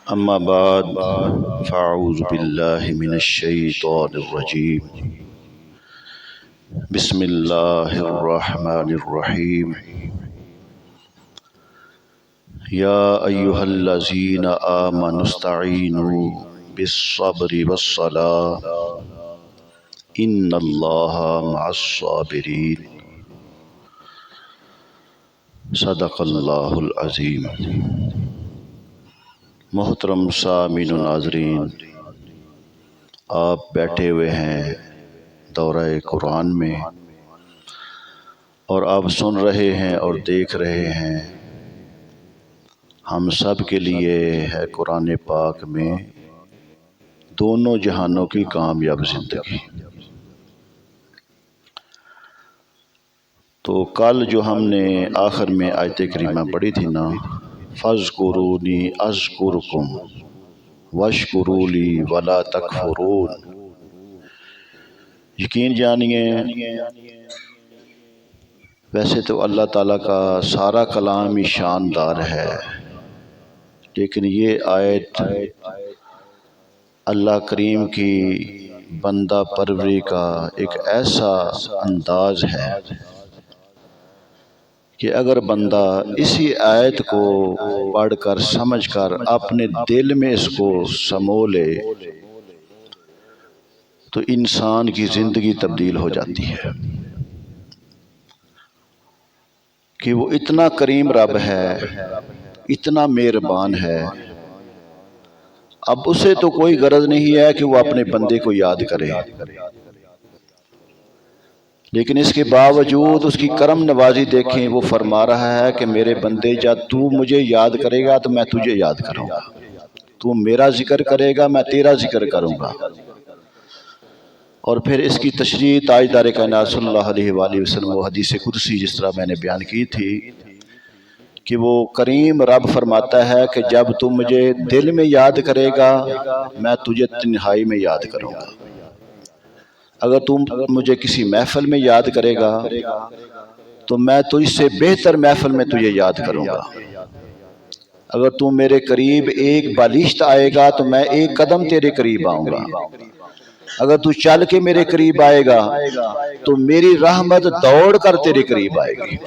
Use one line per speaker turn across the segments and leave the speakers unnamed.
أما بعد فأعوذ بالله من الشيطان الرجيم بسم الله الرحمن الرحيم يا أيها الذين آمنوا استعينوا بالصبر والصلاة إن الله مع الصابرين صدق اللہ العظیم۔ محترم سامعین و ناظرین، آپ بیٹھے ہوئے ہیں دورہ قرآن میں اور آپ سن رہے ہیں اور دیکھ رہے ہیں، ہم سب کے لیے ہے قرآن پاک میں دونوں جہانوں کی کامیاب زندگی۔ تو کل جو ہم نے آخر میں آیت کریمہ پڑھی تھی نا، فَاذْكُرُونِي أَذْكُرْكُمْ وَاشْكُرُوا لِي وَلَا تَكْفُرُونَ، یقین جانیے ویسے تو اللہ تعالیٰ کا سارا کلام ہی شاندار ہے، لیکن یہ آیت اللہ کریم کی بندہ پروری کا ایک ایسا انداز ہے کہ اگر بندہ اسی آیت کو پڑھ کر سمجھ کر اپنے دل میں اس کو سمو لے تو انسان کی زندگی تبدیل ہو جاتی ہے کہ وہ اتنا کریم رب ہے، اتنا مہربان ہے۔ اب اسے تو کوئی غرض نہیں ہے کہ وہ اپنے بندے کو یاد کرے، لیکن اس کے باوجود اس کی کرم نوازی دیکھیں، وہ فرما رہا ہے کہ میرے بندے جب تو مجھے یاد کرے گا تو میں تجھے یاد کروں گا، تو میرا ذکر کرے گا میں تیرا ذکر کروں گا۔ اور پھر اس کی تشریح تاجدار کائنات صلی اللہ علیہ وآلہ وسلم و حدیث قدسی جس طرح میں نے بیان کی تھی کہ وہ کریم رب فرماتا ہے کہ جب تو مجھے دل میں یاد کرے گا میں تجھے تنہائی میں یاد کروں گا، اگر تم مجھے کسی محفل میں یاد کرے گا تو میں تجھ سے بہتر محفل میں تجھے یاد کروں گا، اگر تم میرے قریب ایک بالشت آئے گا تو میں ایک قدم تیرے قریب آؤں گا، اگر تو چل کے میرے قریب آئے گا تو میری رحمت دوڑ کر تیرے قریب آئے گی۔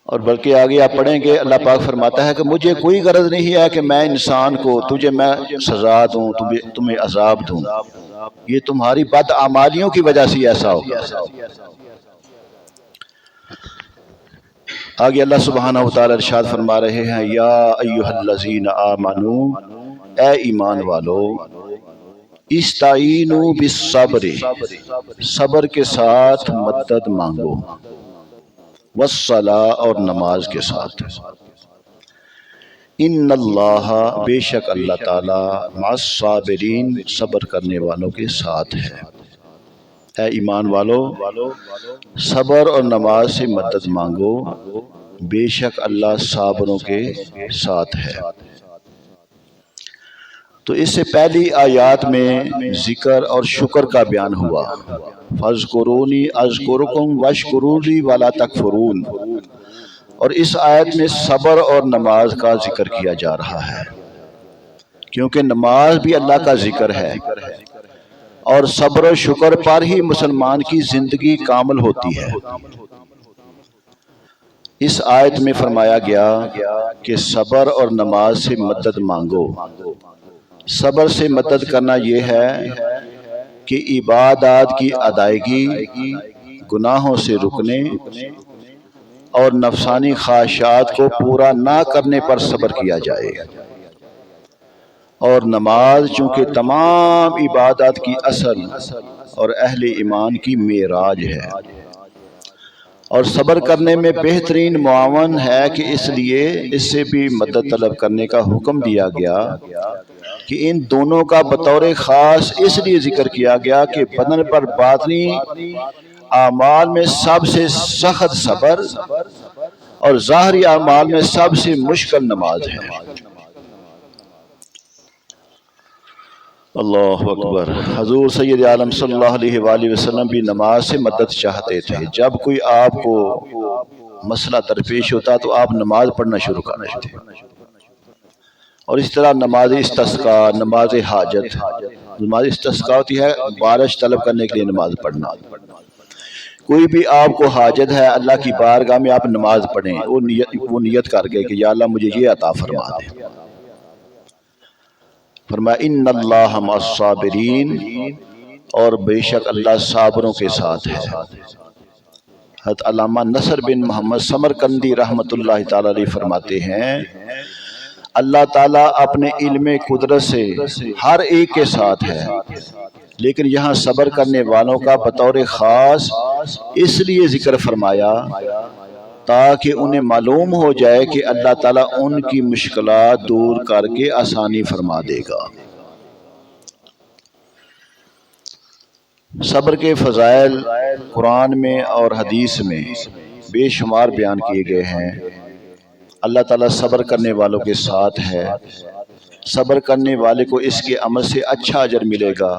اور بلکہ آگے آپ پڑھیں گے اللہ پاک فرماتا ہے کہ مجھے کوئی غرض نہیں ہے کہ میں انسان کو تجھے میں سزا دوں، تمہیں عذاب دوں، یہ تمہاری بد اعمالیوں کی وجہ سے ایسا ہوگا۔ آگے اللہ سبحانہ وتعالی ارشاد فرما رہے ہیں، یا ایھا الذین آمنوا، اے ایمان والو، استعینوا بالصبر، صبر کے ساتھ مدد مانگو، والصلاۃ، اور نماز کے ساتھ، ان اللہ، بے شک اللہ تعالی، مع الصابرین، صبر کرنے والوں کے ساتھ ہے۔ اے ایمان والو، صبر اور نماز سے مدد مانگو، بے شک اللہ صابروں کے ساتھ ہے۔ تو اس سے پہلی آیات میں ذکر اور شکر کا بیان ہوا، فَاذْكُرُونِي أَذْكُرْكُمْ وَاشْكُرُوا لِي وَلَا تَكْفُرُونَ، اور اس آیت میں صبر اور نماز کا ذکر کیا جا رہا ہے، کیونکہ نماز بھی اللہ کا ذکر ہے اور صبر و شکر پر ہی مسلمان کی زندگی کامل ہوتی ہے۔ اس آیت میں فرمایا گیا کہ صبر اور نماز سے مدد مانگو۔ صبر سے مدد کرنا یہ ہے کہ عبادات کی ادائیگی، گناہوں سے رکنے اور نفسانی خواہشات کو پورا نہ کرنے پر صبر کیا جائے، اور نماز چونکہ تمام عبادات کی اصل اور اہل ایمان کی معراج ہے، اور صبر کرنے میں بہترین معاون ہے کہ اس لیے اس سے بھی مدد طلب کرنے کا حکم دیا گیا کہ ان دونوں کا بطور خاص اس لیے ذکر کیا گیا کہ بدن پر باطنی اعمال میں سب سے سخت صبر اور ظاہری اعمال میں سب سے مشکل نماز ہے۔ اللہ اکبر۔ حضور سید عالم صلی اللہ علیہ وآلہ وسلم بھی نماز سے مدد چاہتے تھے۔ جب کوئی آپ کو مسئلہ درپیش ہوتا تو آپ نماز پڑھنا شروع کر دیتے. اور اس طرح نماز استسقاء، نماز حاجت، نماز استسقاء ہوتی ہے بارش طلب کرنے کے لیے نماز پڑھنا. کوئی بھی آپ کو حاجت ہے اللہ کی بارگاہ میں آپ نماز پڑھیں، وہ نیت کر کے کہ یا اللہ مجھے یہ عطا فرما دے. فرمایا ان اللہ مع الصابرین، اور بے شک اللہ صابروں کے ساتھ ہے. حضرت علامہ نصر بن محمد سمرقندی رحمۃ اللہ تعالی علیہ فرماتے ہیں اللہ تعالیٰ اپنے علم قدرت سے ہر ایک کے ساتھ ہے، لیکن یہاں صبر کرنے والوں کا بطور خاص اس لیے ذکر فرمایا تاکہ انہیں معلوم ہو جائے کہ اللہ تعالیٰ ان کی مشکلات دور کر کے آسانی فرما دے گا. صبر کے فضائل قرآن میں اور حدیث میں بے شمار بیان کیے گئے ہیں. اللہ تعالیٰ صبر کرنے والوں کے ساتھ ہے. صبر کرنے والے کو اس کے عمل سے اچھا اجر ملے گا.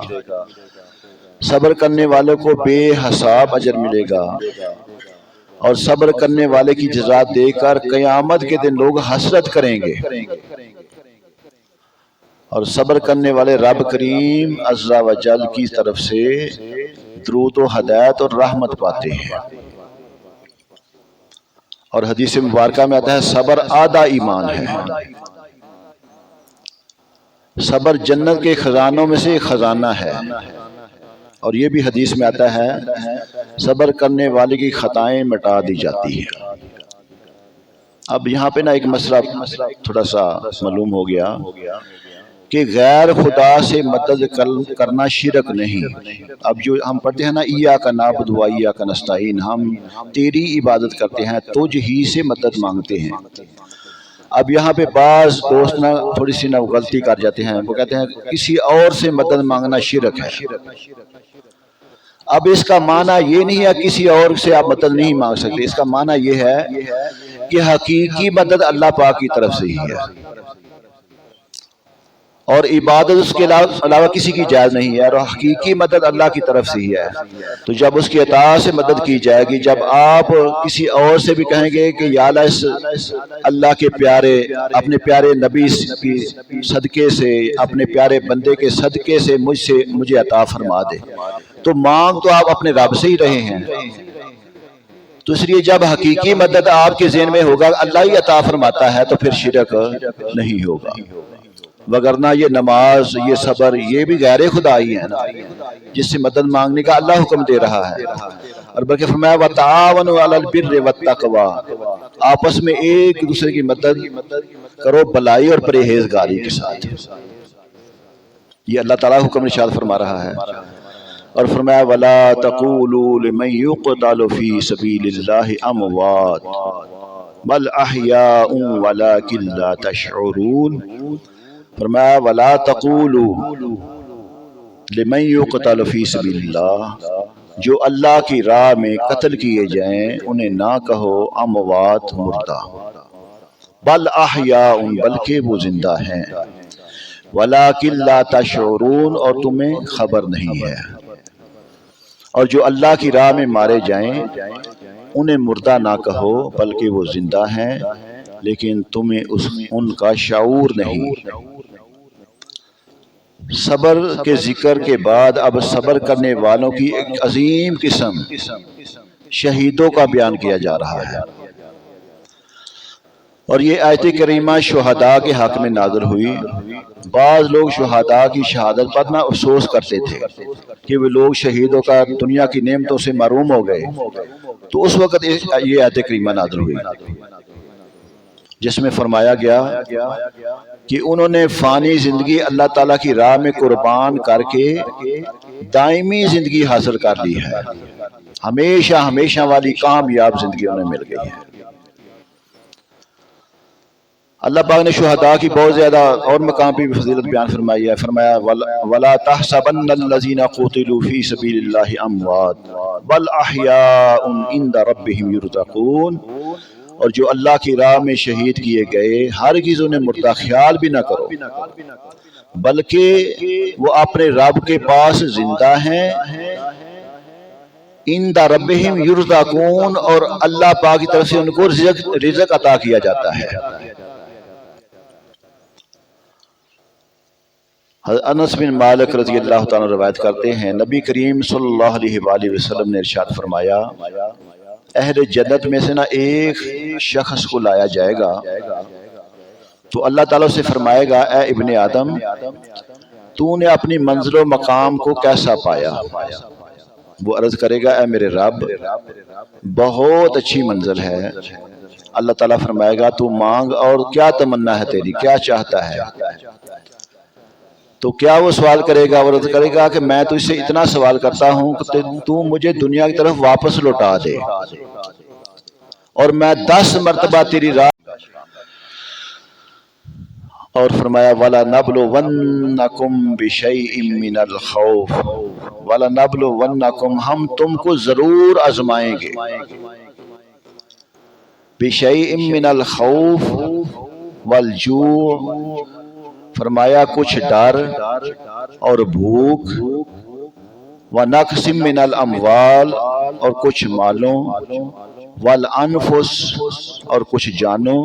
صبر کرنے والوں کو بے حساب اجر ملے گا، اور صبر کرنے والے کی جزا دے کر قیامت کے دن لوگ حسرت کریں گے. اور صبر کرنے والے رب کریم عز و جل کی طرف سے درود و ہدایت اور رحمت پاتے ہیں. اور حدیث مبارکہ میں آتا ہے صبر آدھا ایمان ہے. صبر جنت کے خزانوں میں سے ایک خزانہ ہے. اور یہ بھی حدیث میں آتا ہے صبر کرنے والے کی خطائیں مٹا دی جاتی ہیں. اب یہاں پہ نا ایک مسئلہ تھوڑا سا معلوم ہو گیا کہ غیر خدا سے مدد کرنا شرک نہیں. اب جو ہم پڑھتے ہیں نا ایاک نعبد و ایاک نستعین، ہم تیری عبادت کرتے ہیں، تجھ ہی سے مدد مانگتے ہیں. اب یہاں پہ بعض دوست نا تھوڑی سی نا غلطی کر جاتے ہیں، وہ کہتے ہیں کسی اور سے مدد مانگنا شرک ہے. اب اس کا معنی یہ نہیں ہے کسی اور سے آپ مدد نہیں مانگ سکتے. اس کا معنی یہ ہے کہ حقیقی مدد اللہ پاک کی طرف سے ہی ہے، اور عبادت اس کے علاوہ کسی کی جائز نہیں ہے، اور حقیقی مدد اللہ کی طرف سے ہی ہے. تو جب اس کی اطاعت سے مدد کی جائے گی، جب آپ کسی اور سے بھی کہیں گے کہ یا اللہ اس اللہ کے پیارے اپنے پیارے نبی کی صدقے سے، اپنے پیارے بندے کے صدقے سے مجھے عطا فرما دے، تو مانگ تو آپ اپنے رب سے ہی رہے ہیں. تو اس لیے جب حقیقی مدد آپ کے ذہن میں ہوگا اللہ ہی عطا فرماتا ہے تو پھر شرک نہیں ہوگا. وگرنہ یہ نماز، یہ صبر، یہ بھی غیر خدا ہی ہے نا، جس سے مدد مانگنے کا اللہ حکم دے رہا ہے. اور بلکہ فرمایا وَتَعَاوَنُوا عَلَى الْبِرِّ وَالتَّقْوَىٰ، آپس میں ایک دوسرے کی مدد کرو بلائی اور پرہیزگاری کے ساتھ. یہ اللہ تعالیٰ حکم ارشاد فرما رہا ہے. اور فرمایا وَلَا تَقُولُوا لِمَن يُقْتَلُ فِي سَبِيلِ اللَّهِ أَمْوَاتٌ بَلْ أَحْيَاءٌ وَلَٰكِن لَّا تَشْعُرُونَ. فرمایا وَلَا تَقُولُوا لِمَن يُقْتَلُ فِي سَبِيلِ اللَّهِ، جو اللہ کی راہ میں قتل کیے جائیں انہیں نہ کہو اموات، مردہ، بل احیاء، بلکہ وہ زندہ ہیں، وَلَٰكِن لَّا تَشْعُرُونَ، اور تمہیں خبر نہیں ہے. اور جو اللہ کی راہ میں مارے جائیں انہیں مردہ نہ کہو بلکہ وہ زندہ ہیں، لیکن تمہیں ان کا شعور نہیں. صبر کے ذکر کے بعد اب صبر کرنے والوں کی ایک عظیم قسم شہیدوں کا بیان کیا جا رہا ہے. اور یہ آیت کریمہ شہداء کے حق میں نازل ہوئی. بعض لوگ شہداء کی شہادت پر نہ افسوس کرتے تھے کہ وہ لوگ شہیدوں کا دنیا کی نعمتوں سے محروم ہو گئے. تو اس وقت یہ آیت کریمہ نازل ہوئی جس میں فرمایا گیا کہ انہوں نے فانی زندگی اللہ تعالیٰ کی راہ میں قربان کر کے دائمی زندگی حاصل کر لی ہے. ہمیشہ ہمیشہ والی کامیاب زندگی انہیں مل گئی ہے. اللہ پاک نے شہداء کی بہت زیادہ اور مقام پہ بھی فضیلت بیان فرمائی ہے. فرمایا وَلَا تَحْسَبَنَّ الَّذِينَ قُتِلُوا فِي سَبِيلِ اللَّهِ أَمْوَاتٌ بَلْ أَحْيَاءٌ عِندَ رَبِّهِمْ يُرْزَقُونَ، اور جو اللہ کی راہ میں شہید کیے گئے ہرگز انہیں مردہ خیال بھی نہ کرو، بلکہ وہ اپنے رب کے پاس زندہ ہیں عند ربہم یرزقون، اور اللہ پاک کی طرف سے ان کو رزق عطا کیا جاتا ہے۔ حضرت انس بن مالک رضی اللہ تعالیٰ روایت کرتے ہیں، نبی کریم صلی اللہ علیہ وآلہ وسلم نے ارشاد فرمایا، اہل جنت میں سے ایک شخص کو لایا جائے گا تو اللہ تعالیٰ سے فرمائے گا، اے ابن آدم، تو نے اپنی منزل و مقام کو کیسا پایا؟ وہ عرض کرے گا، اے میرے رب، بہت اچھی منزل ہے۔ اللہ تعالیٰ فرمائے گا، تو مانگ، اور کیا تمنا ہے تیری، کیا چاہتا ہے؟ تو کیا وہ سوال کرے گا؟ وہ عرض کرے گا کہ میں تو اس سے اتنا سوال کرتا ہوں کہ تو مجھے دنیا کی طرف واپس لوٹا دے اور میں 10 مرتبہ تیری راہ۔ اور فرمایا، وَلَنَبْلُوَنَّكُمْ بِشَيْءٍ مِّنَ الْخَوْفِ، وَلَنَبْلُوَنَّكُمْ، ہم تم کو ضرور آزمائیں گے، بِشَيْءٍ مِّنَ الْخَوْفِ وَالْجُوعِ، فرمایا کچھ ڈر اور بھوک، وَنَقْصٍ مِّنَ الْأَمْوَالِ، اور کچھ مالوں، وَالْأَنفُسِ، اور کچھ جانوں،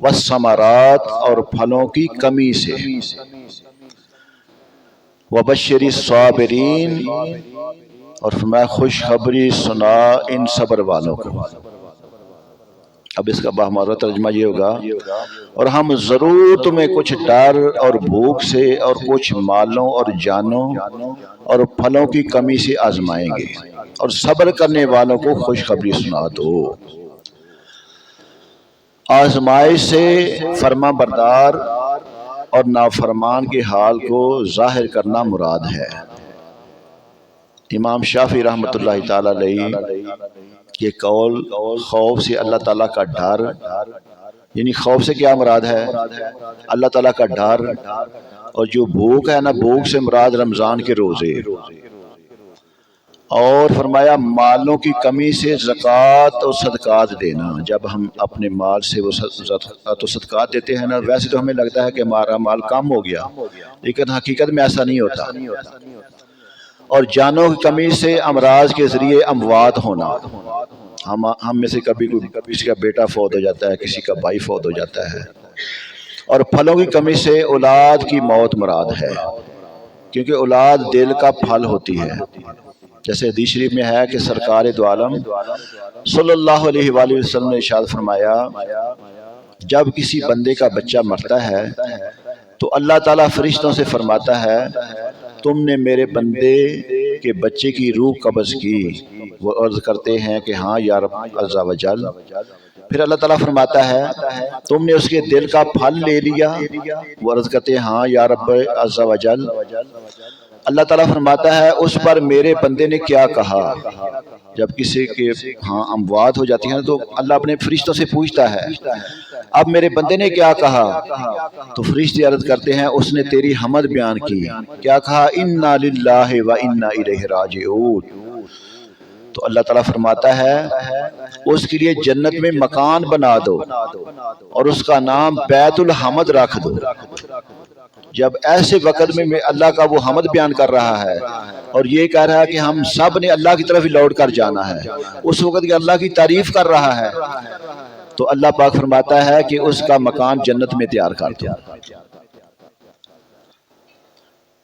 وَالثَّمَرَاتِ، اور پھلوں کی کمی سے، وَبَشِّرِ الصَّابِرِينَ، اور فرمایا خوشخبری سنا ان صبر والوں کو۔ اب اس کا باہمارہ ترجمہ یہ ہوگا، اور ہم ضرور تمہیں کچھ ڈر اور بھوک سے اور کچھ مالوں اور جانوں اور پھلوں کی کمی سے آزمائیں گے، اور صبر کرنے والوں کو خوشخبری سنا دو۔ آزمائش سے فرما بردار اور نافرمان کے حال کو ظاہر کرنا مراد ہے۔ امام شافعی رحمۃ اللہ تعالی علیہ یہ قول، خوف سے اللہ تعالیٰ کا ڈر، یعنی خوف سے کیا مراد ہے؟ اللہ تعالیٰ کا ڈر، اور جو بھوک ہے نا، بھوک سے مراد رمضان کے روزے، اور فرمایا مالوں کی کمی سے زکوٰۃ اور صدقات دینا۔ جب ہم اپنے مال سے وہ زکوٰۃ و صدقات دیتے ہیں نا، ویسے تو ہمیں لگتا ہے کہ ہمارا مال کم ہو گیا، لیکن حقیقت میں ایسا نہیں ہوتا۔ اور جانوں کی کمی سے امراض کے ذریعے اموات ہونا، ہم میں سے کبھی کسی کا بیٹا فوت ہو جاتا ہے، کسی کا بھائی فوت ہو جاتا ہے۔ اور پھلوں کی کمی سے اولاد کی موت مراد ہے، کیونکہ اولاد دل کا پھل ہوتی ہے۔ جیسے حدیث شریف میں ہے کہ سرکار دو عالم صلی اللہ علیہ وآلہ وسلم نے ارشاد فرمایا، جب کسی بندے کا بچہ مرتا ہے تو اللہ تعالیٰ فرشتوں سے فرماتا ہے، تم نے میرے بندے کے بچے کی روح قبض کی؟ وہ عرض کرتے ہیں کہ ہاں یا رب عز و جل۔ پھر اللہ تعالیٰ فرماتا ہے، تم نے اس کے دل کا پھل لے لیا؟ وہ عرض کرتے ہیں ہاں یا رب عز و جل۔ اللہ تعالیٰ فرماتا ہے، اس پر میرے بندے نے کیا کہا؟ جب کسی کے ہاں اموات ہو جاتی ہیں تو اللہ اپنے فرشتوں سے پوچھتا ہے، اب میرے بندے نے کیا کہا؟ تو فرشتے عرض کرتے ہیں، اس نے تیری حمد بیان کی۔ کیا کہا؟ انا للہ و انا الیہ راجعون۔ تو اللہ تعالیٰ فرماتا ہے، اس کے لیے جنت میں مکان بنا دو اور اس کا نام بیت الحمد رکھ دو۔ جب ایسے وقت میں اللہ کا وہ حمد بیان کر رہا ہے اور یہ کہہ رہا ہے کہ ہم سب نے اللہ کی طرف ہی لوٹ کر جانا ہے، اس وقت کہ اللہ کی تعریف کر رہا ہے، تو اللہ پاک فرماتا ہے کہ اس کا مکان جنت میں تیار کر دو۔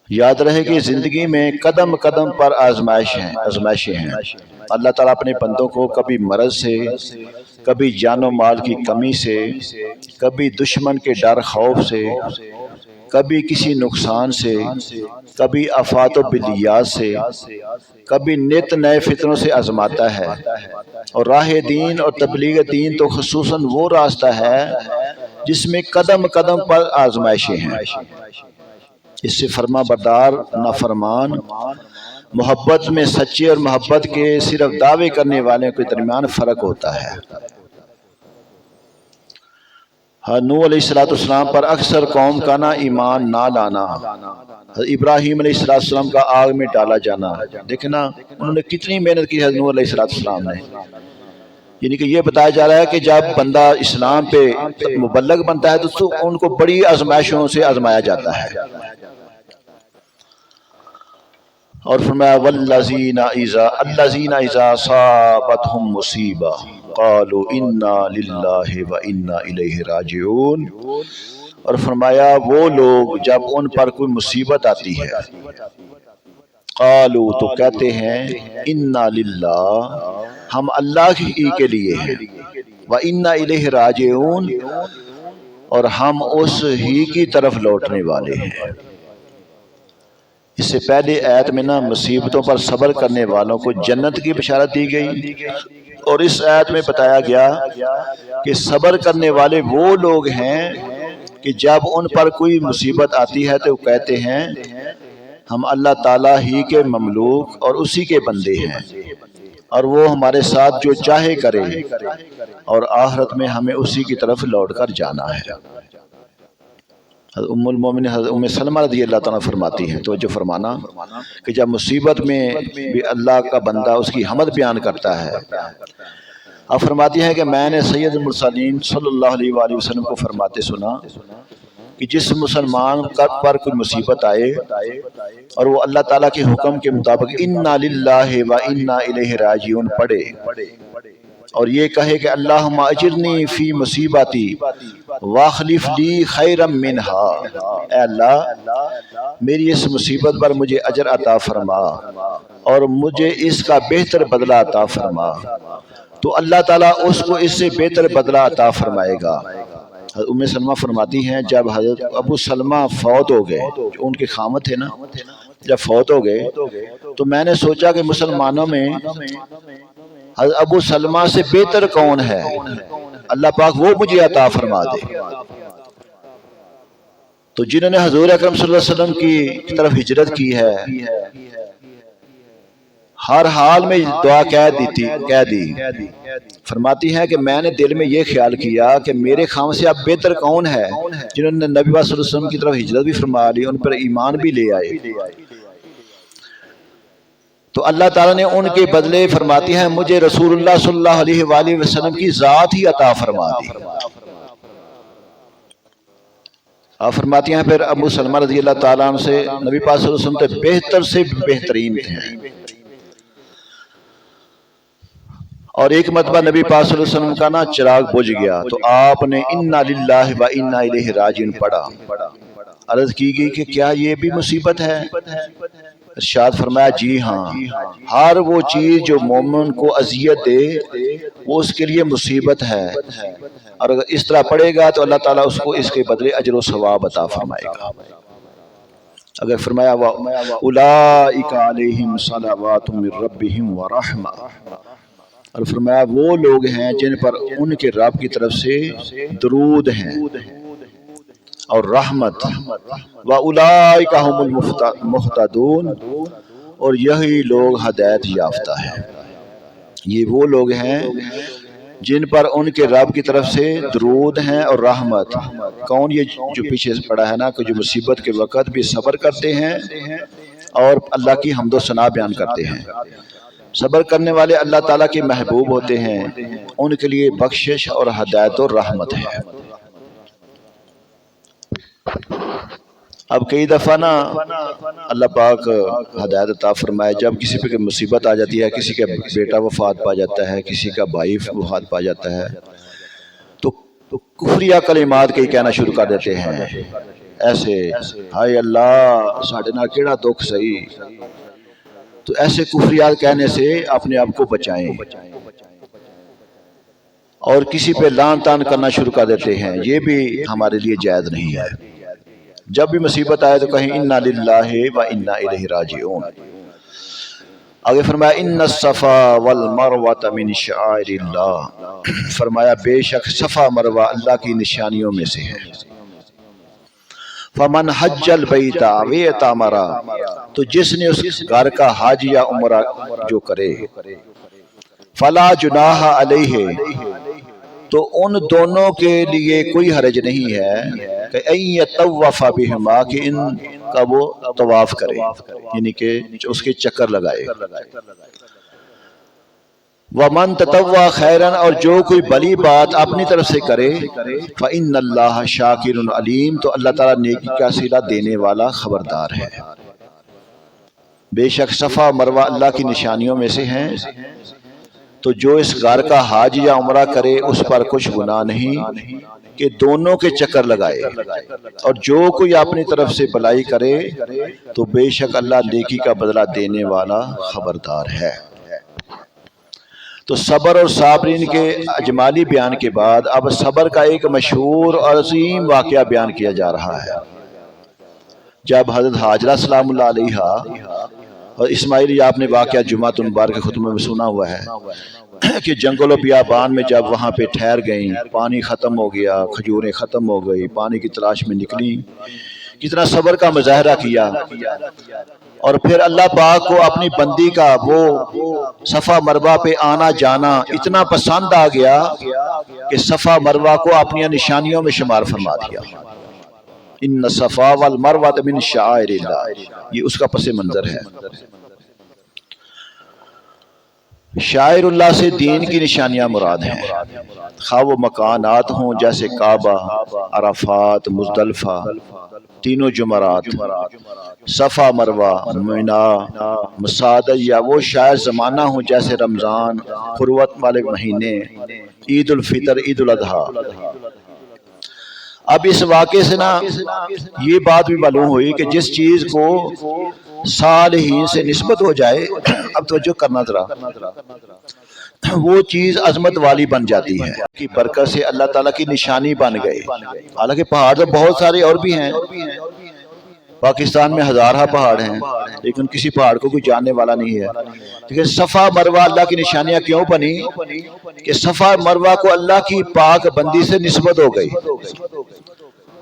یاد رہے کہ زندگی میں قدم قدم پر آزمائشیں ہیں۔ اللہ تعالیٰ اپنے بندوں کو کبھی مرض سے، کبھی جان و مال کی کمی سے، کبھی دشمن کے ڈر خوف سے، کبھی کسی نقصان سے، کبھی آفات و بلیات سے، کبھی نت نئے فتنوں سے آزماتا ہے۔ اور راہ دین اور تبلیغ دین تو خصوصاً وہ راستہ ہے جس میں قدم قدم پر آزمائشیں ہیں۔ اس سے فرما بردار نافرمان، محبت میں سچے اور محبت کے صرف دعوے کرنے والوں کے درمیان فرق ہوتا ہے۔ نوح علیہ السلام پر اکثر قوم کا نا ایمان نہ لانا، ابراہیم علیہ السلام کا آگ میں ڈالا جانا، دیکھنا انہوں نے کتنی محنت کی ہے نوح علیہ السلام نے۔ یعنی کہ یہ بتایا جا رہا ہے کہ جب بندہ اسلام پہ مبلغ بنتا ہے تو ان کو بڑی آزمائشوں سے آزمایا جاتا ہے۔ اور فرمایا والذین اذا اصابتهم مصیبہ قالوا انا للہ و انا الیہ راجعون، اور فرمایا وہ لوگ جب ان پر کوئی مصیبت آتی ہے قالوا تو کہتے ہیں انا للہ ہم اللہ ہی کے لیے ہیں، و انا الیہ راجعون اور ہم اس ہی کی طرف لوٹنے والے ہیں۔ اس سے پہلے آیت میں نا مصیبتوں پر صبر کرنے والوں کو جنت کی بشارت دی گئی، اور اس آیت میں بتایا گیا کہ صبر کرنے والے وہ لوگ ہیں کہ جب ان پر کوئی مصیبت آتی ہے تو وہ کہتے ہیں ہم اللہ تعالیٰ ہی کے مملوک اور اسی کے بندے ہیں، اور وہ ہمارے ساتھ جو چاہے کرے، اور آخرت میں ہمیں اسی کی طرف لوٹ کر جانا ہے۔ ام المومنین حضرت ام سلمہ رضی اللہ تعالیٰ فرماتی ہیں، توجہ فرمانا، کہ جب مصیبت میں بھی اللہ کا بندہ اس کی حمد بیان کرتا ہے، اب فرماتی ہیں کہ میں نے سید المرسلین صلی اللہ علیہ وآلہ وسلم کو فرماتے سنا کہ جس مسلمان پر کوئی مصیبت آئے اور وہ اللہ تعالیٰ کے حکم کے مطابق انا للہ و انا الیہ راجعون پڑھے، اور یہ کہے کہ اللہم اجرنی فی مصیبتی واخلف لی خیرا منہا، اے اللہ میری اس مصیبت پر مجھے اجر عطا فرما اور مجھے اس کا بہتر بدلہ عطا فرما، تو اللہ تعالیٰ اس کو اس سے بہتر بدلہ عطا فرمائے گا۔ ام سلمہ فرماتی ہیں جب حضرت ابو سلمہ فوت ہو گئے، جو ان کے خامد تھے نا، جب فوت ہو گئے تو میں نے سوچا کہ مسلمانوں میں حضرت ابو سلمہ سے بہتر کون ہے، اللہ پاک وہ مجھے عطا فرما دے۔ تو جنہوں نے حضور اکرم صلی اللہ علیہ وسلم کی طرف ہجرت کی ہے، ہر حال میں دعا کہہ دی، فرماتی ہیں کہ میں نے دل میں یہ خیال کیا کہ میرے خام سے اب بہتر کون ہے، جنہوں نے نبی صلی اللہ علیہ وسلم کی طرف ہجرت بھی فرما لی، ان پر ایمان بھی لے آئے، تو اللہ تعالیٰ نے ان کے بدلے فرماتی ہیں مجھے رسول اللہ صلی اللہ علیہ وآلہ وسلم کی ذات ہی عطا فرما دی۔ آپ فرماتی ہیں پھر ابو سلمہ رضی اللہ تعالیٰ عنہ سے نبی پاک صلی اللہ علیہ وسلم تے بہتر سے بہترین ہیں، اور ایک مرتبہ نبی پاک صلی اللہ علیہ وسلم کا نا چراغ بجھ گیا تو آپ نے انا للہ و انا الیہ راجعون پڑھا، عرض کی گئی کہ کیا یہ بھی مصیبت ہے؟ ارشاد فرمایا جی ہاں، ہر وہ چیز جو مومن کو اذیت دے وہ اس کے لیے مصیبت ہے، اور اگر اس طرح پڑھے گا تو اللہ تعالیٰ اس کو اس کے بدلے اجر و ثواب عطا فرمائے گا۔ اگر فرمایا اولئک علیہم صلوات من ربہم ورحمہ، اور فرمایا وہ لوگ ہیں جن پر ان کے رب کی طرف سے درود ہیں اور رحمت، وَأُولَئِكَ هُمُ الْمُهْتَدُونَ، اور یہی لوگ ہدایت یافتہ ہیں۔ یہ وہ لوگ ہیں جن پر ان کے رب کی طرف سے درود ہیں اور رحمت۔ کون؟ یہ جو پیچھے پڑا ہے نا کہ جو مصیبت کے وقت بھی صبر کرتے ہیں اور اللہ کی حمد و ثنا بیان کرتے ہیں۔ صبر کرنے والے اللہ تعالیٰ کے محبوب ہوتے ہیں، ان کے لیے بخشش اور ہدایت اور رحمت ہے۔ اب کئی دفعہ نا اللہ پاک ہدایت عطا فرمائے، جب کسی پہ مصیبت آ جاتی ہے، کسی کا بیٹا وفات پا جاتا ہے، کسی کا بھائی وفات پا جاتا ہے، تو کفریہ کلمات کئی کہنا شروع کر دیتے ہیں، ایسے ہائے اللہ ساڑھے نہ کیڑا دکھ سہی، تو ایسے کفریات کہنے سے اپنے آپ کو بچائیں، اور کسی پہ لعن طعن کرنا شروع کر دیتے ہیں، یہ بھی ہمارے لیے جائز نہیں ہے۔ جب بھی مصیبت آئے تو کہیں انا للہ و انا الیہ راجعون۔ آگے فرمایا ان الصفا والمروۃ من شعائر اللہ، فرمایا بے شک صفا مروہ اللہ کی نشانیوں میں سے ہے۔ فمن حج البیت و اعتمر، تو جس نے اس گھر کا حج یا عمرہ جو کرے، فلا جناح علیہ، تو ان دونوں کے لیے کوئی حرج نہیں ہے کہ ان یطوف بہما، کہ ان کا وہ طواف کرے، یعنی کہ اس کے چکر لگائے۔ ومن تطوع خیرا، اور جو کوئی بلی بات اپنی طرف سے کرے، فإن اللہ شاکر علیم، تو اللہ تعالیٰ نیکی کا صلہ دینے والا خبردار ہے۔ بے شک صفا مروہ اللہ کی نشانیوں میں سے ہیں، تو جو اس گھر کا حج یا عمرہ کرے اس پر کچھ گناہ نہیں کہ دونوں کے چکر لگائے، اور جو کوئی اپنی طرف سے بھلائی کرے تو بے شک اللہ نیکی کا بدلہ دینے والا خبردار ہے۔ تو صبر اور صابرین کے اجمالی بیان کے بعد اب صبر کا ایک مشہور اور عظیم واقعہ بیان کیا جا رہا ہے۔ جب حضرت حاجرہ سلام اللہ علیہا اور اسماعیل، یہ آپ نے واقعہ جمعۃ المبارک کے خطبے میں سنا ہوا ہے کہ جنگل و بیابان میں جب وہاں پہ ٹھہر گئیں، پانی ختم ہو گیا، کھجوریں ختم ہو گئی، پانی کی تلاش میں نکلی، کتنا صبر کا مظاہرہ کیا، اور پھر اللہ پاک کو اپنی بندی کا وہ صفا مروہ پہ آنا جانا اتنا پسند آ گیا کہ صفا مروہ کو اپنی نشانیوں میں شمار فرما دیا۔ ان الصفا والمروہ من شعائر اللہ، یہ اس کا پس منظر ہے۔ شاعر اللہ سے دین کی نشانیاں مراد ہیں، خواہ وہ مکانات ہوں جیسے کعبہ، عرفات، مزدلفہ، تینوں جمرات، صفا مروہ، مینا، مساعدہ، یا وہ شاعر زمانہ ہوں جیسے رمضان، قروت والے مہینے، عید الفطر، عید الاضحیٰ۔ اب اس واقعے سے نا یہ بات بھی معلوم ہوئی کہ جس چیز کو صالحین سے نسبت ہو جائے، اب توجہ کرنا ذرا، وہ چیز عظمت والی بن جاتی ہے، کی برکت سے اللہ تعالیٰ کی نشانی بن گئے۔ حالانکہ پہاڑ تو بہت سارے اور بھی ہیں، پاکستان میں ہزارہ پہاڑ ہیں، لیکن کسی پہاڑ کو کوئی جاننے والا نہیں ہے۔ لیکن صفا مروہ اللہ کی نشانیاں کیوں بنی کہ صفا مروہ کو اللہ کی پاک بندی سے نسبت ہو گئی۔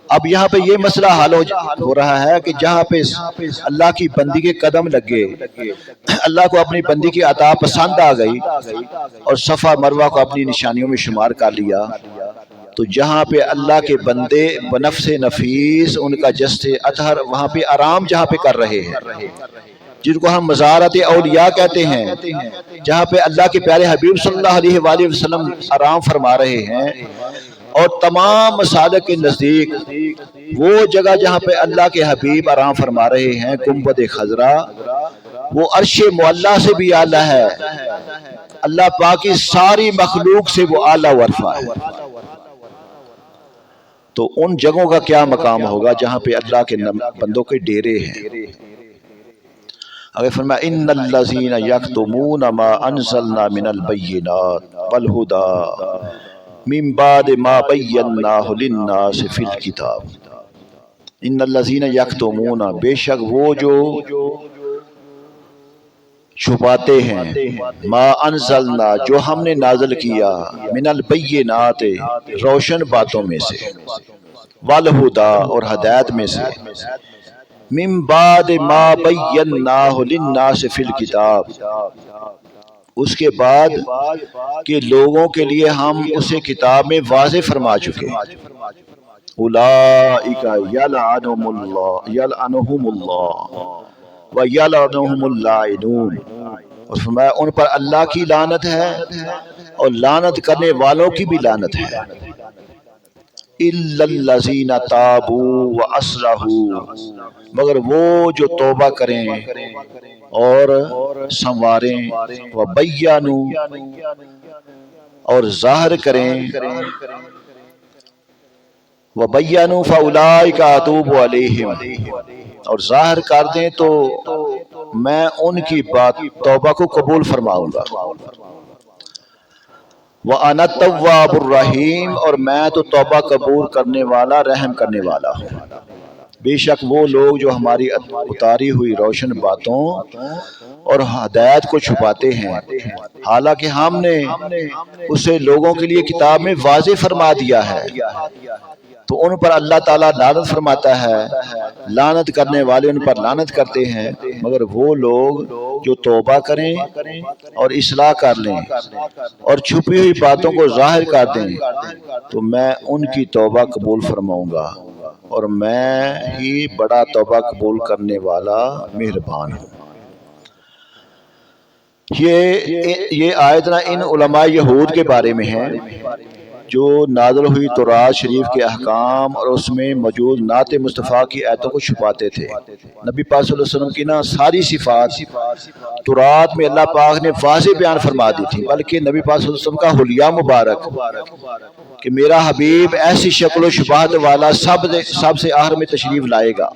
اب یہاں پہ یہ مسئلہ حل ہو رہا ہے کہ جہاں پہ اللہ کی بندی کے قدم لگے، اللہ کو اپنی بندی کی عطا پسند آ گئی اور صفا مروہ کو اپنی نشانیوں میں شمار کر لیا، تو جہاں پہ اللہ کے بندے بنفس نفیس ان کا جسد اطہر وہاں پہ آرام جہاں پہ کر رہے ہیں، جن کو ہم مزارات اولیاء کہتے ہیں، جہاں پہ اللہ کے پیارے حبیب صلی اللہ علیہ وآلہ وسلم آرام فرما رہے ہیں، اور تمام مسالک کے نزدیک وہ جگہ جہاں پہ اللہ کے حبیب آرام فرما رہے ہیں، گنبد خضرا، وہ عرش معلیٰ سے بھی اعلیٰ ہے، اللہ پاک کی ساری مخلوق سے وہ اعلیٰ ورفع ہے۔ تو ان جگہوں کا کیا مقام ہوگا جہاں پہ اللہ کے بندوں کے ڈیرے ہیں؟ اگر فرمایا ان الذین یکتمون ما انزلنا من البینات والہدی من بعد ما بیناہ للناس فی الکتاب، ان الذین یکتمون، بے شک وہ جو چھپاتے ہیں، ما انزلنا، جو ہم نے نازل کیا، من البینات، روشن باتوں میں سے، والہدی، اور ہدایت میں سے، من بعد ما بیناہ للناس فی الکتاب، اس کے بعد کہ لوگوں کے لیے ہم اسے کتاب میں واضح فرما چکے۔ اولئک یلعنہم اللہ ویلعنہم اللاعنون، اور فرمایا ان پر اللہ کی لعنت ہے اور لعنت کرنے والوں کی بھی لعنت ہے۔ الا الذین تابوا واصلحوا، مگر وہ جو توبہ کریں اور سنواریں، وبینوا، اور ظاہر کریں، وبینوا فاولئک اتوب علیہم، اور ظاہر کر دیں تو میں ان کی بات توبہ کو قبول فرماؤں گا۔ وَأَنَا التَّوَّابُ الرَّحِيمُ، اور میں تو توبہ قبول کرنے والا، رحم کرنے والا ہوں۔ بے شک وہ لوگ جو ہماری اتاری ہوئی روشن باتوں اور ہدایت کو چھپاتے ہیں، حالانکہ ہم نے اسے لوگوں کے لیے کتاب میں واضح فرما دیا ہے، تو ان پر اللہ تعالیٰ لعنت فرماتا ہے، لعنت کرنے والے ان پر لعنت کرتے ہیں، مگر وہ لوگ جو توبہ کریں اور اصلاح کر لیں اور چھپی ہوئی باتوں کو ظاہر کر دیں تو میں ان کی توبہ قبول فرماؤں گا، اور میں ہی بڑا توبہ قبول کرنے والا مہربان ہوں۔ یہ آیت نا ان علماء یہود کے بارے میں ہے جو نازل ہوئی تورات شریف کے احکام اور اس میں موجود نعت مصطفیٰ کی آیتوں کو چھپاتے تھے۔ نبی پاک صلی اللہ علیہ وسلم کی نا ساری صفات تورات میں اللہ پاک نے واضح بیان فرما دی تھی، بلکہ نبی پاک صلی اللہ علیہ وسلم کا حلیہ مبارک کہ میرا حبیب ایسی شکل و شباہت والا سب سے آخر میں تشریف لائے گا۔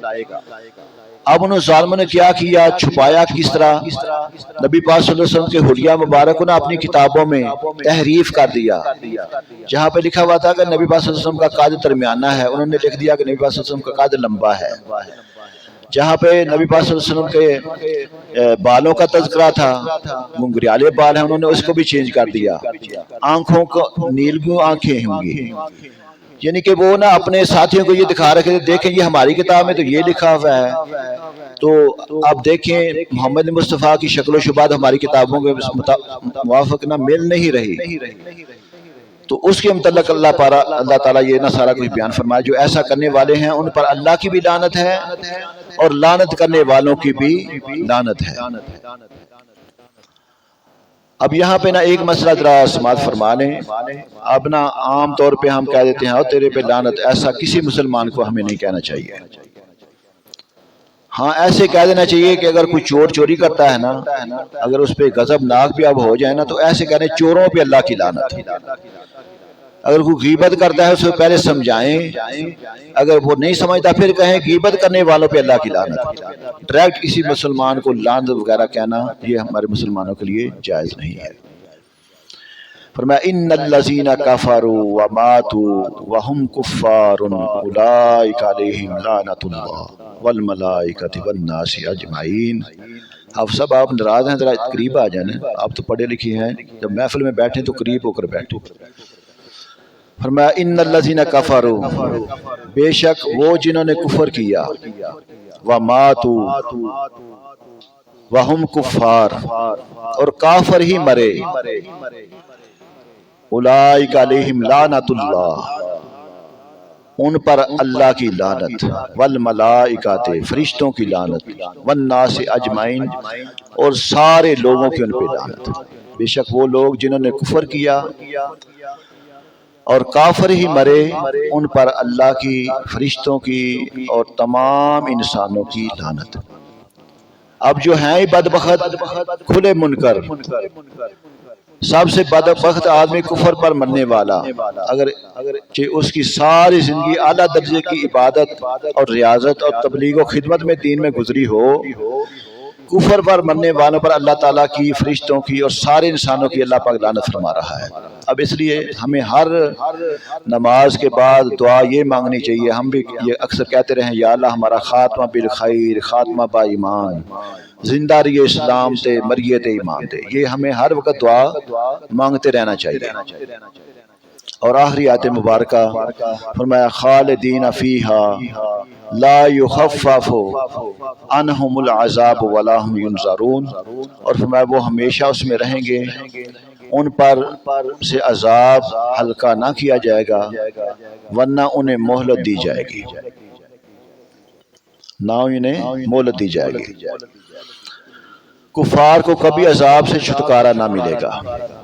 اب انہوں ظالموں نے کیا کیا، چھپایا کس طرح؟ نبی پاک صلی اللہ علیہ وسلم کے حلیہ مبارک نے اپنی کتابوں میں تحریف کر دیا۔ جہاں پہ لکھا ہوا تھا کہ نبی پاک صلی اللہ علیہ وسلم کا قد درمیانہ ہے، انہوں نے لکھ دیا کہ نبی پاک صلی اللہ علیہ وسلم کا قد لمبا ہے۔ جہاں پہ نبی پاک صلی اللہ علیہ وسلم کے بالوں کا تذکرہ تھا، گنگریالے بال ہیں، انہوں نے اس کو بھی چینج کر دیا۔ آنکھوں کو نیلگوں آنکھیں ہوں گی، یعنی کہ وہ نا اپنے ساتھیوں کو یہ دکھا رکھے تھے، دیکھیں یہ ہماری کتاب میں تو یہ لکھا ہوا ہے، تو اب دیکھیں محمد مصطفیٰ کی شکل و شباہت ہماری کتابوں کے موافق نہ مل نہیں رہی۔ تو اس کے متعلق اللہ تعالیٰ یہ نہ سارا کچھ بیان فرمایا، جو ایسا کرنے والے ہیں ان پر اللہ کی بھی لعنت ہے اور لعنت کرنے والوں کی بھی لعنت ہے۔ اب یہاں پہ نا ایک مسئلہ ذرا سماعت فرما لیں۔ اب نا عام طور پہ ہم کہہ دیتے ہیں اور تیرے پہ لعنت، ایسا کسی مسلمان کو ہمیں نہیں کہنا چاہیے۔ ہاں ایسے کہہ دینا چاہیے کہ اگر کوئی چور چوری کرتا ہے نا، اگر اس پہ غضب ناک بھی اب ہو جائے نا، تو ایسے کہنے چوروں پہ اللہ کی لعنت۔ اگر کوئی غیبت کرتا ہے اس کو پہلے سمجھائیں، اگر وہ نہیں سمجھتا پھر کہیں غیبت کرنے والوں پہ اللہ کی لعنت۔ ڈائریکٹ کسی مسلمان کو لعنت وغیرہ کہنا یہ ہمارے مسلمانوں کے لیے جائز نہیں ہے۔ فرمایا ان الذین کفروا وماتوا وهم کفار اولئک علیہم لعنت اللہ والملائکۃ والناس اجمعین۔ اب سب آپ ناراض ہیں، ذرا قریب آ جائیں، آپ تو پڑھے لکھے ہیں، جب محفل میں بیٹھیں تو قریب ہو کر بیٹھیں۔ فرمایا ان الذین کفروا، بے شک وہ جنہوں نے کفر کیا، وماتوا وهم کفار، اور کافر ہی مرے، اولئک علیہم لعنت اللہ، ان پر اللہ کی لعنت، والملائکۃ فرشتوں کی لعنت، والناس اجمعین اور سارے لوگوں کی ان پہ لعنت۔ بے شک وہ لوگ جنہوں نے کفر کیا اور کافر ہی مرے، ان پر اللہ کی، فرشتوں کی اور تمام انسانوں کی لعنت۔ اب جو ہیں بدبخت کھلے منکر، سب سے بدبخت آدمی کفر پر مرنے والا، اگر اس کی ساری زندگی اعلیٰ درجے کی عبادت اور ریاضت اور تبلیغ و خدمت میں دین میں گزری ہو، کفر پر مرنے والوں پر اللہ تعالیٰ کی، فرشتوں کی اور سارے انسانوں کی اللہ پاک لعنت فرما رہا ہے۔ اب اس لیے ہمیں ہر نماز کے بعد دعا یہ مانگنی چاہیے، ہم بھی یہ اکثر کہتے رہیں یا اللہ ہمارا خاتمہ بالخیر، خاتمہ با ایمان، زندہ رہیے اسلام تے مریے تے ایمان تے، یہ ہمیں ہر وقت دعا مانگتے رہنا چاہیے۔ اور آخری آیت مبارکہ فرمایا خالدین فیہا لا یخفف عنہم العذاب ولا هم ینظرون، اور فرمایا وہ ہمیشہ اس میں رہیں گے، ان پر سے عذاب ہلکا نہ کیا جائے گا، ورنہ انہیں مہلت دی جائے گی، نہ انہیں مہلت دی جائے گی۔ کفار کو کبھی عذاب سے چھٹکارا نہ ملے گا،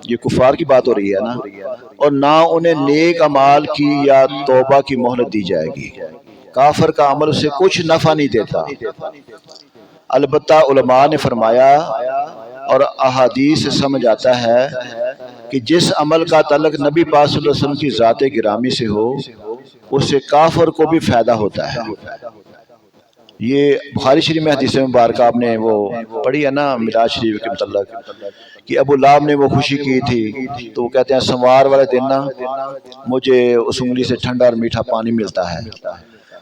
یہ کفار کی بات ہو رہی ہے نا، اور نہ انہیں نیک اعمال کی یا توبہ کی مہلت دی جائے گی۔ کافر کا عمل اسے کچھ نفع نہیں دیتا۔ البتہ علماء نے فرمایا اور احادیث سے سمجھ آتا ہے کہ جس عمل کا تعلق نبی پاک صلی اللہ علیہ وسلم کی ذات گرامی سے ہو، اس سے کافر کو بھی فائدہ ہوتا ہے۔ یہ بخاری شریف میں حدیث مبارکہ آپ نے وہ پڑھی ہے نا معراج شریف کے متعلق، کہ ابو لہب نے وہ خوشی کی تھی تو وہ کہتے ہیں سوار والے دن نا مجھے اس انگلی سے ٹھنڈا اور میٹھا پانی ملتا ہے۔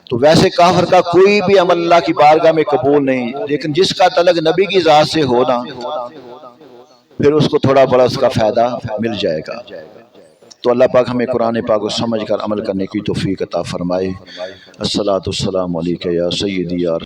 تو ویسے کافر کا کوئی بھی عمل اللہ کی بارگاہ میں قبول نہیں، لیکن جس کا تعلق نبی کی ذات سے ہونا پھر اس کو تھوڑا بڑا اس کا فائدہ مل جائے گا۔ تو اللہ پاک ہمیں قرآن پاک کو سمجھ کر عمل کرنے کی توفیق عطا فرمائے۔ الصلاۃ والسلام علیکہ یا سیدی یا